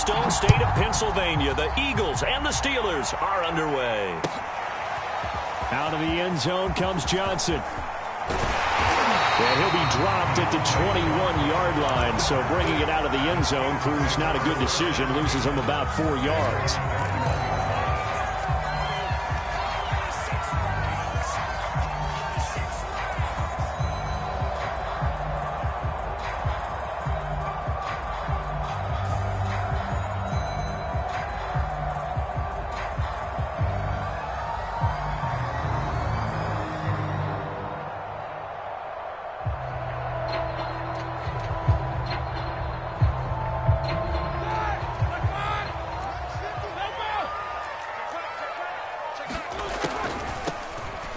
Keystone State of Pennsylvania, the Eagles and the Steelers are underway. Out of the end zone comes Johnson. And he'll be dropped at the 21-yard line, so bringing it out of the end zone proves not a good decision, loses him about 4 yards.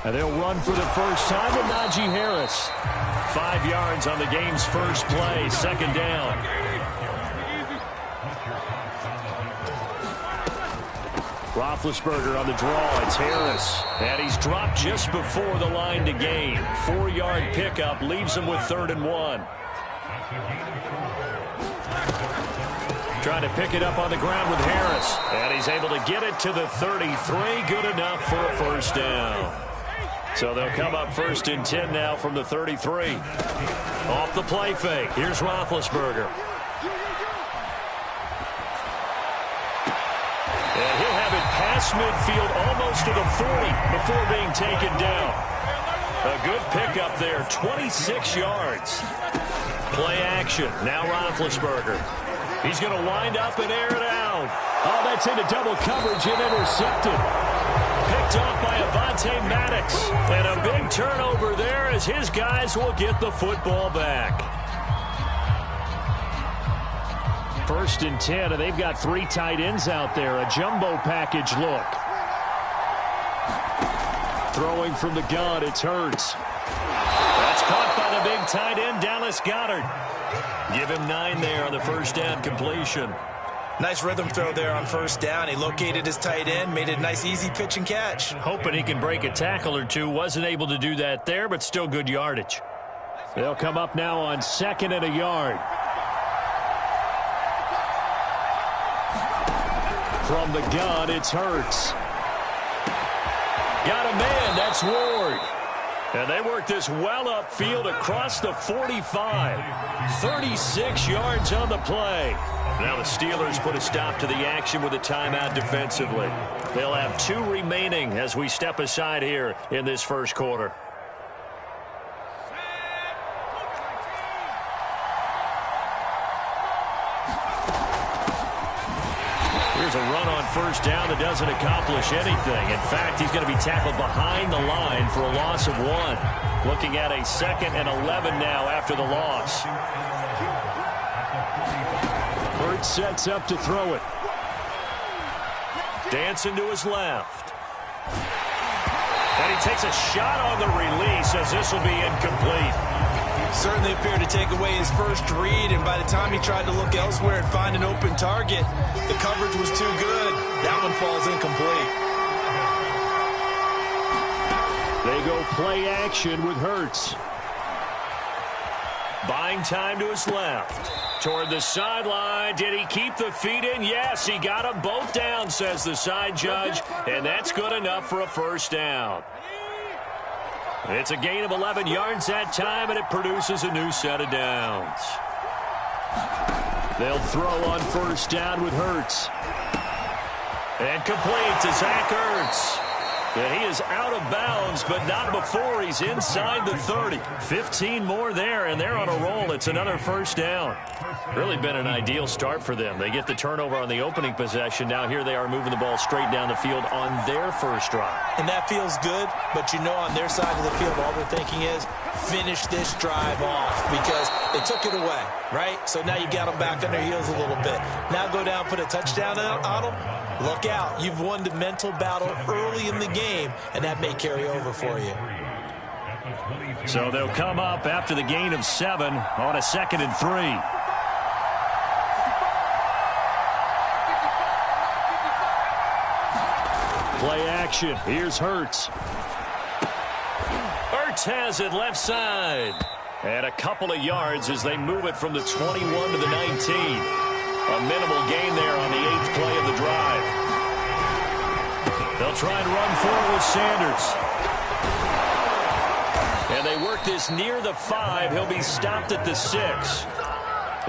And they'll run for the first time to Najee Harris. 5 yards on the game's first play, second down. Roethlisberger on the draw. It's Harris. And he's dropped just before the line to gain. 4-yard pickup leaves him with 3rd and 1. Trying to pick it up on the ground with Harris. And he's able to get it to the 33. Good enough for a first down. So they'll come up 1st and 10 now from the 33. Off the play fake. Here's Roethlisberger. And he'll have it past midfield almost to the 40 before being taken down. A good pickup there, 26 yards. Play action. Now Roethlisberger. He's going to wind up and air it out. Oh, that's into double coverage and intercepted. Picked off by Avonte Maddox. And a big turnover there as his guys will get the football back. 1st and 10, and they've got 3 tight ends out there. A jumbo package look. Throwing from the gun, it's Hurts. That's caught by the big tight end, Dallas Goedert. Give him 9 there on the first down completion. Nice rhythm throw there on first down. He located his tight end, made it a nice easy pitch and catch. Hoping he can break a tackle or two. Wasn't able to do that there, but still good yardage. They'll come up now on 2nd and a yard. From the gun, it's Hurts. Got a man, that's Ward. And they work this well upfield across the 45. 36 yards on the play. Now the Steelers put a stop to the action with a timeout defensively. They'll have 2 remaining as we step aside here in this first quarter. Here's a run on first down that doesn't accomplish anything. In fact, he's going to be tackled behind the line for a loss of 1. Looking at a 2nd and 11 now after the loss. Hurts sets up to throw it. Dancing to his left. And he takes a shot on the release as this will be incomplete. Certainly appeared to take away his first read, and by the time he tried to look elsewhere and find an open target, the coverage was too good. That one falls incomplete. They go play action with Hurts. Buying time to his left. Toward the sideline. Did he keep the feet in? Yes, he got them both down, says the side judge. And that's good enough for a first down. It's a gain of 11 yards that time, and it produces a new set of downs. They'll throw on first down with Hurts. And complete to Zach Ertz. And he is out of bounds, but not before he's inside the 30. 15 more there, and they're on a roll. It's another first down. Really been an ideal start for them. They get the turnover on the opening possession. Now here they are moving the ball straight down the field on their first drive. And that feels good, but you know on their side of the field all they're thinking is finish this drive off because they took it away, right? So now you got them back on their heels a little bit. Now go down, put a touchdown on them. Look out. You've won the mental battle early in the game, and that may carry over for you. So they'll come up after the gain of 7 on a 2nd and 3. Play action. Here's Hurts. Hurts has it left side. And a couple of yards as they move it from the 21 to the 19. A minimal gain there on the 8th play of the drive. They'll try and run forward with Sanders. And they work this near the 5. He'll be stopped at the 6.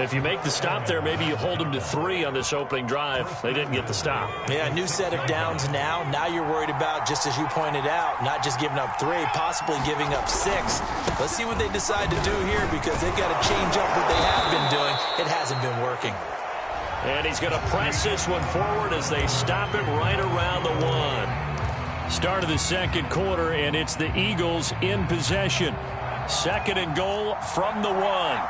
If you make the stop there, maybe you hold him to 3 on this opening drive. They didn't get the stop. Yeah, new set of downs now. Now you're worried about, just as you pointed out, not just giving up 3, possibly giving up 6. Let's see what they decide to do here, because they've got to change up what they have been doing. It hasn't been working. And he's going to press this one forward as they stop him right around the 1. Start of the second quarter, and it's the Eagles in possession. 2nd and goal from the 1.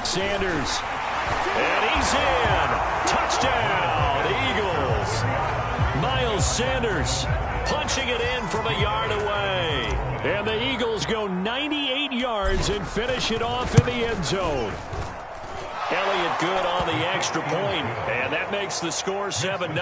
Sanders, and he's in. Touchdown, Eagles. Miles Sanders punching it in from a yard away. And the Eagles go 98 yards and finish it off in the end zone. Elliott good on the extra point, and that makes the score 7-0.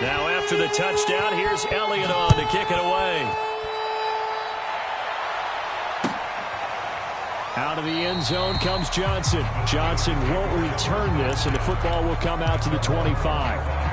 Now after the touchdown, here's Elliott on to kick it away. Out of the end zone comes Johnson. Johnson won't return this, and the football will come out to the 25.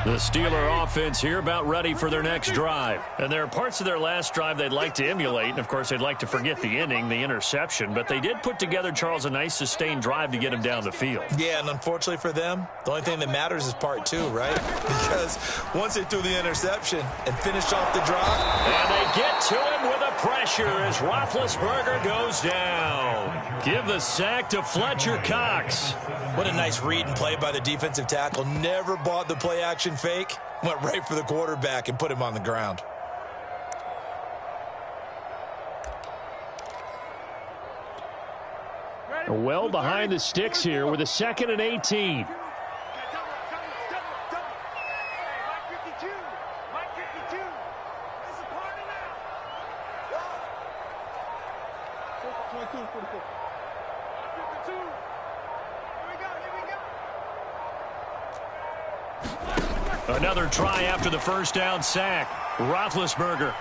The Steeler offense here about ready for their next drive. And there are parts of their last drive they'd like to emulate. And, of course, they'd like to forget the inning, the interception. But they did put together, Charles, a nice sustained drive to get him down the field. Yeah, and unfortunately for them, the only thing that matters is part 2, right? Because once they threw the interception and finished off the drive. And they get to him with a pressure as Roethlisberger goes down. Give the sack to Fletcher Cox. What a nice read and play by the defensive tackle. Never bought the play-action fake. Went right for the quarterback and put him on the ground. Well behind the sticks here with a 2nd and 18. Another try after the first down sack. Roethlisberger.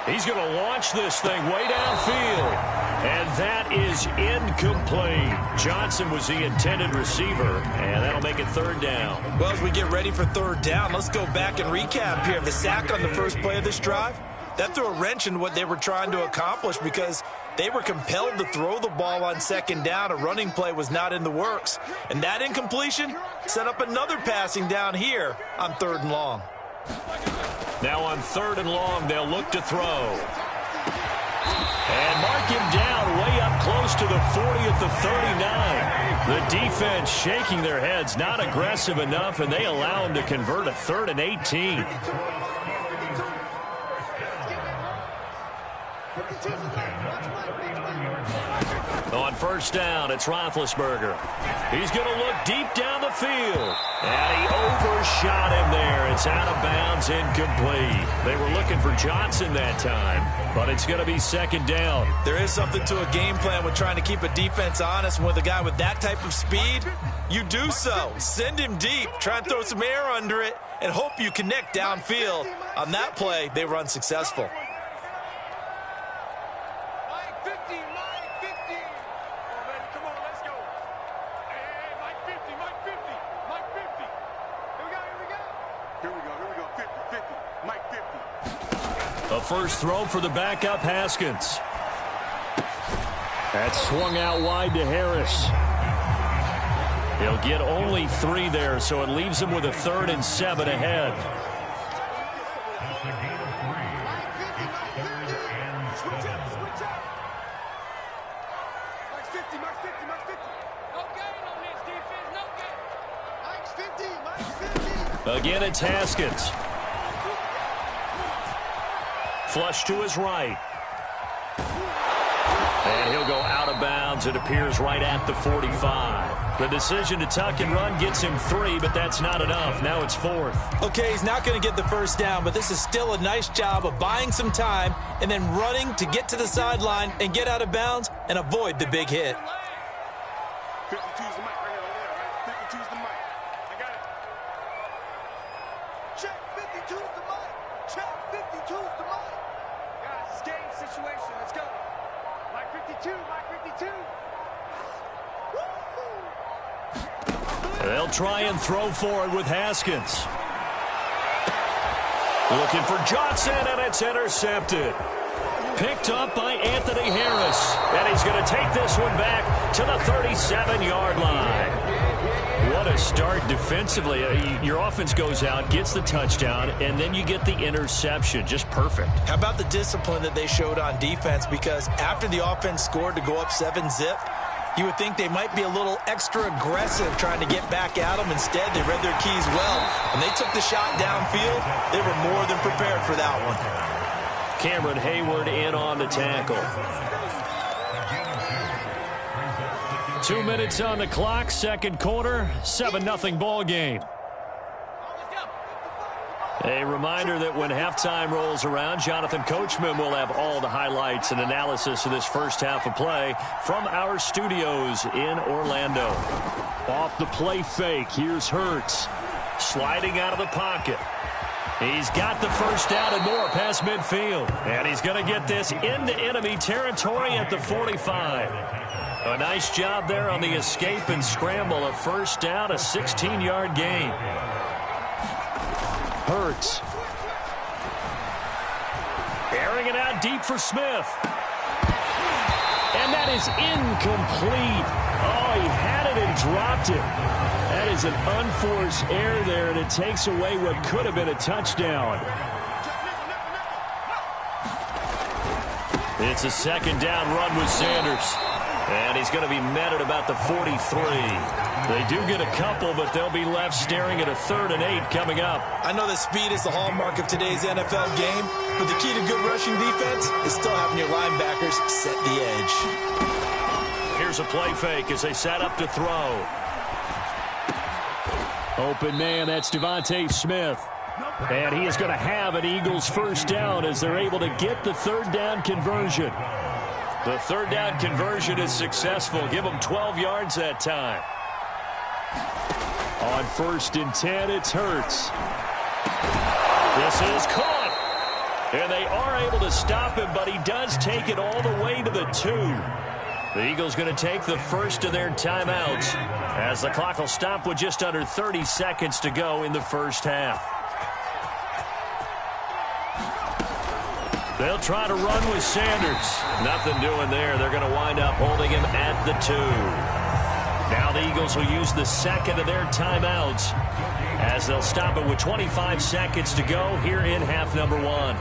He's going to launch this thing way downfield. And that is incomplete. Johnson was the intended receiver, and that'll make it 3rd down. Well, as we get ready for 3rd down, let's go back and recap here. The sack on the first play of this drive, that threw a wrench in what they were trying to accomplish because they were compelled to throw the ball on 2nd down. A running play was not in the works. And that incompletion set up another passing down here on 3rd and long. Now on 3rd and long, they'll look to throw. And mark him down way up close to the 40 at the 39. The defense shaking their heads, not aggressive enough, and they allow him to convert a 3rd and 18. On 1st down, it's Roethlisberger. He's going to look deep down the field. And he overshot him there. It's out of bounds, incomplete. They were looking for Johnson that time, but it's going to be 2nd down. There is something to a game plan with trying to keep a defense honest. With a guy with that type of speed, you do so. Send him deep. Try and throw some air under it and hope you connect downfield. On that play, they were unsuccessful. A first throw for the backup, Haskins. That's swung out wide to Harris. He'll get only 3 there, so it leaves him with a 3rd and 7 ahead. Again, it's Haskins. Flush to his right. And he'll go out of bounds. It appears right at the 45. The decision to tuck and run gets him 3, but that's not enough. Now it's 4th. Okay, he's not going to get the first down, but this is still a nice job of buying some time and then running to get to the sideline and get out of bounds and avoid the big hit. 52's the mic right here, over there, right? 52's the mic. I got it. Check, 52's the mic. Check, 52's the mic. Guys, it's game situation. Let's go. Mic 52, mic 52. They'll try and throw forward with Haskins. Looking for Johnson, and it's intercepted. Picked up by Anthony Harris. And he's going to take this one back to the 37-yard line. What a start defensively. Your offense goes out, gets the touchdown, and then you get the interception. Just perfect. How about the discipline that they showed on defense? Because after the offense scored to go up 7-zip, you would think they might be a little extra aggressive trying to get back at them. Instead, they read their keys well. When they took the shot downfield, they were more than prepared for that one. Cameron Hayward in on the tackle. 2 minutes on the clock, second quarter, 7-0 ball game. A reminder that when halftime rolls around, Jonathan Coachman will have all the highlights and analysis of this first half of play from our studios in Orlando. Off the play fake, here's Hurts. Sliding out of the pocket. He's got the first down and more past midfield. And he's going to get this into enemy territory at the 45. A nice job there on the escape and scramble. A first down, a 16-yard gain. Hurts. Airing it out deep for Smith. And that is incomplete. Oh, he had it and dropped it. That is an unforced error there, and it takes away what could have been a touchdown. It's a second down run with Sanders. And he's going to be met at about the 43. They do get a couple, but they'll be left staring at a 3rd and 8 coming up. I know that speed is the hallmark of today's NFL game, but the key to good rushing defense is still having your linebackers set the edge. Here's a play fake as they set up to throw. Open man, that's Devontae Smith. And he is going to have an Eagles first down as they're able to get the 3rd down conversion. The 3rd down conversion is successful. Give them 12 yards that time. On 1st and 10, it's Hurts. This is caught. And they are able to stop him, but he does take it all the way to the 2. The Eagles going to take the first of their timeouts as the clock will stop with just under 30 seconds to go in the first half. They'll try to run with Sanders. Nothing doing there. They're going to wind up holding him at the 2. Now the Eagles will use the second of their timeouts as they'll stop it with 25 seconds to go here in half number 1.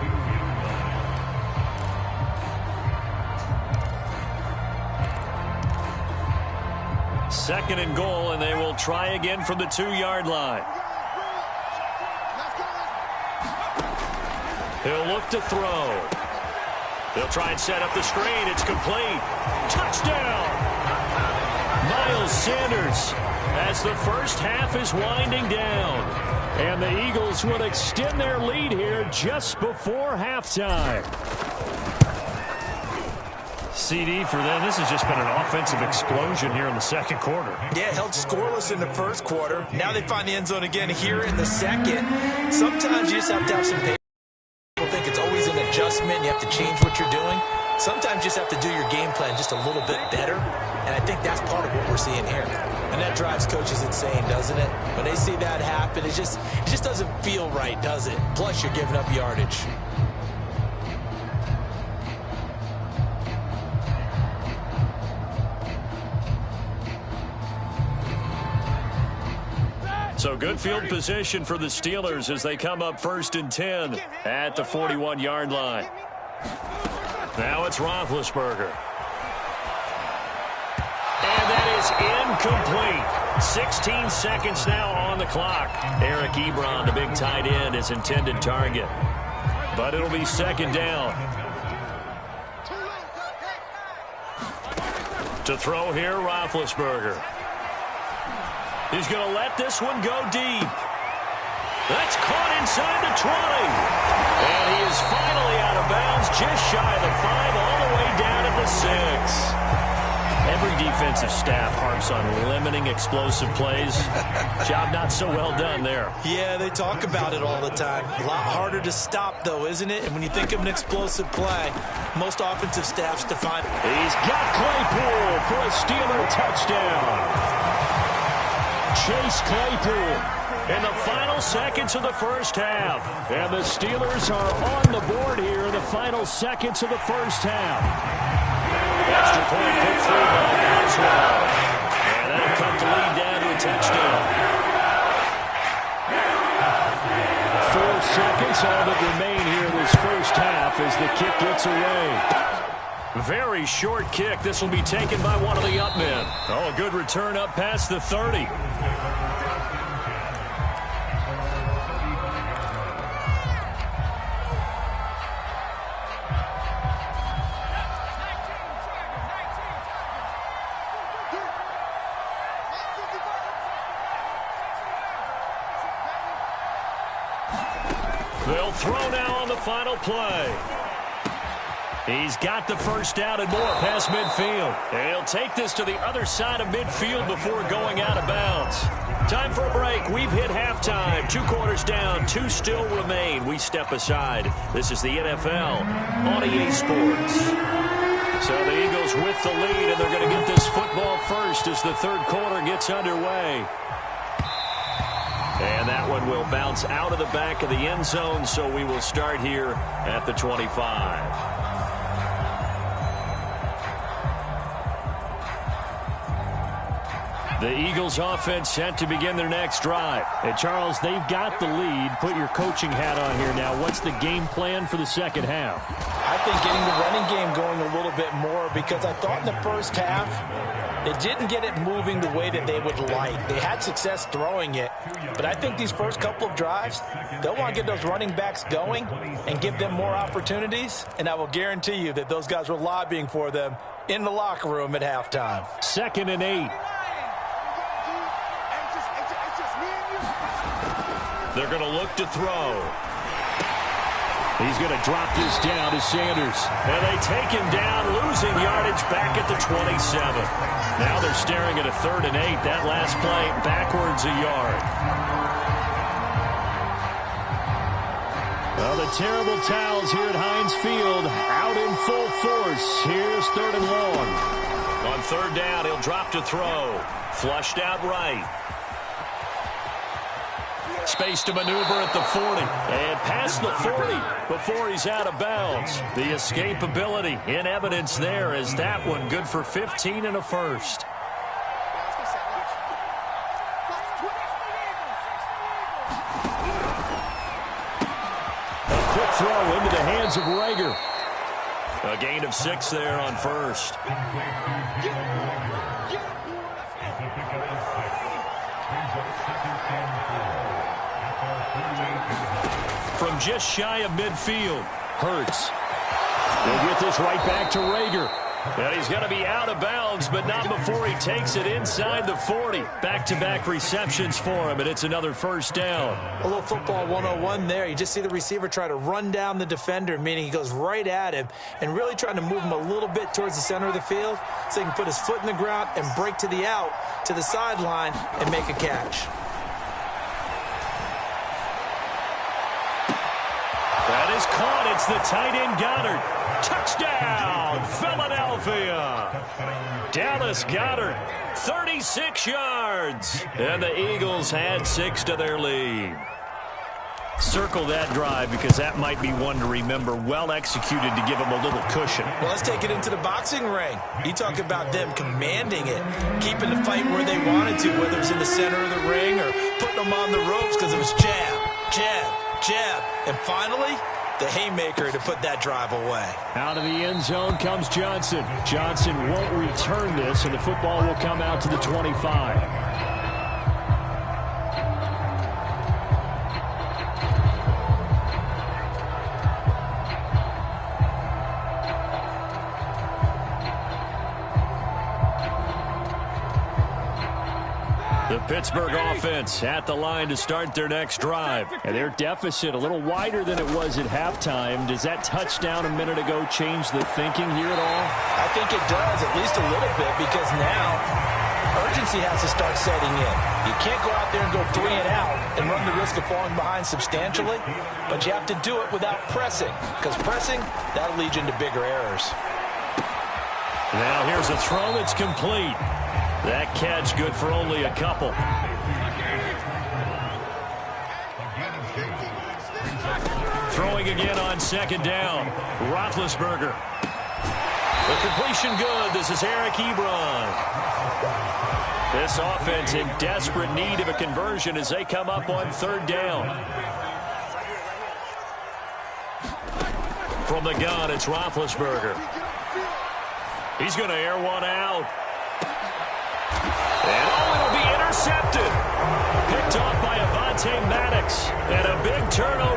Second and goal, and they will try again from the 2-yard line. He'll look to throw. They'll try and set up the screen. It's complete. Touchdown! Miles Sanders as the first half is winding down. And the Eagles will extend their lead here just before halftime. CD for them. This has just been an offensive explosion here in the second quarter. Yeah, held scoreless in the first quarter. Now they find the end zone again here in the second. Sometimes you just have to have some patience. People think it's always an adjustment. You have to change what you're doing. Sometimes you just have to do your game plan just a little bit better. And I think that's part of what we're seeing here. And that drives coaches insane, doesn't it? When they see that happen, it just doesn't feel right, does it? Plus, you're giving up yardage. So good field position for the Steelers as they come up 1st and 10 at the 41-yard line. Now it's Roethlisberger. And that is incomplete. 16 seconds now on the clock. Eric Ebron, the big tight end, his intended target. But it'll be second down. To throw here, Roethlisberger. He's going to let this one go deep. That's caught inside the 20. And he is finally out of bounds, just shy of the 5, all the way down at the 6. Every defensive staff harps on limiting explosive plays. Job not so well done there. Yeah, they talk about it all the time. A lot harder to stop, though, isn't it? And when you think of an explosive play, most offensive staffs define it. He's got Claypool for a Steeler touchdown. Chase Claypool in the final seconds of the first half. And the Steelers are on the board here in the final seconds of the first half. Extra point put through by Boswell. And that'll cut the lead down to a touchdown. 4 seconds all that remain here in this first half as the kick gets away. Very short kick. This will be taken by one of the up men. Oh, a good return up past the 30. They'll throw now on the final play. He's got the first down and more past midfield. And he'll take this to the other side of midfield before going out of bounds. Time for a break. We've hit halftime. 2 quarters down. 2 still remain. We step aside. This is the NFL on EA Sports. So the Eagles with the lead, and they're going to get this football first as the third quarter gets underway. And that one will bounce out of the back of the end zone, so we will start here at the 25. The Eagles offense set to begin their next drive. And Charles, they've got the lead. Put your coaching hat on here now. What's the game plan for the second half? I think getting the running game going a little bit more, because I thought in the first half it didn't get it moving the way that they would like. They had success throwing it, but I think these first couple of drives, they'll want to get those running backs going and give them more opportunities, and I will guarantee you that those guys were lobbying for them in the locker room at halftime. 2nd and 8. They're going to look to throw. He's going to drop this down to Sanders. And they take him down, losing yardage back at the 27. Now they're staring at a 3rd and 8. That last play backwards a yard. Well, the terrible towels here at Heinz Field out in full force. Here's 3rd and long. On 3rd down, he'll drop to throw. Flushed out right. Space to maneuver at the 40. And past the 40 before he's out of bounds. The escapability in evidence there as that one good for 15 and a first. A quick throw into the hands of Rager. A gain of 6 there on first. From just shy of midfield, Hurts. They'll get this right back to Rager. And he's going to be out of bounds, but not before he takes it inside the 40. Back-to-back receptions for him, and it's another first down. A little football 101 there. You just see the receiver try to run down the defender, meaning he goes right at him and really trying to move him a little bit towards the center of the field so he can put his foot in the ground and break to the out, to the sideline, and make a catch. That is caught. It's the tight end Goddard. Touchdown, Philadelphia. Dallas Goddard, 36 yards. And the Eagles had 6 to their lead. Circle that drive because that might be one to remember. Well executed to give them a little cushion. Well, let's take it into the boxing ring. You talk about them commanding it, keeping the fight where they wanted to, whether it's in the center of the ring or putting them on the ropes because it was jab, jab, jab. And finally, the haymaker to put that drive away. Out of the end zone comes Johnson. Johnson won't return this, and the football will come out to the 25. The pitch Pittsburgh offense at the line to start their next drive. And their deficit a little wider than it was at halftime. Does that touchdown a minute ago change the thinking here at all? I think it does, at least a little bit, because now urgency has to start setting in. You can't go out there and go 3 and out and run the risk of falling behind substantially, but you have to do it without pressing, because pressing, that'll lead you into bigger errors. Now here's a throw that's complete. That catch good for only a couple. Throwing again on second down. Roethlisberger. The completion good. This is Eric Ebron. This offense in desperate need of a conversion as they come up on third down. From the gun, it's Roethlisberger. He's going to air one out. And it'll be intercepted. Picked off by Avonte Maddox. And a big turnover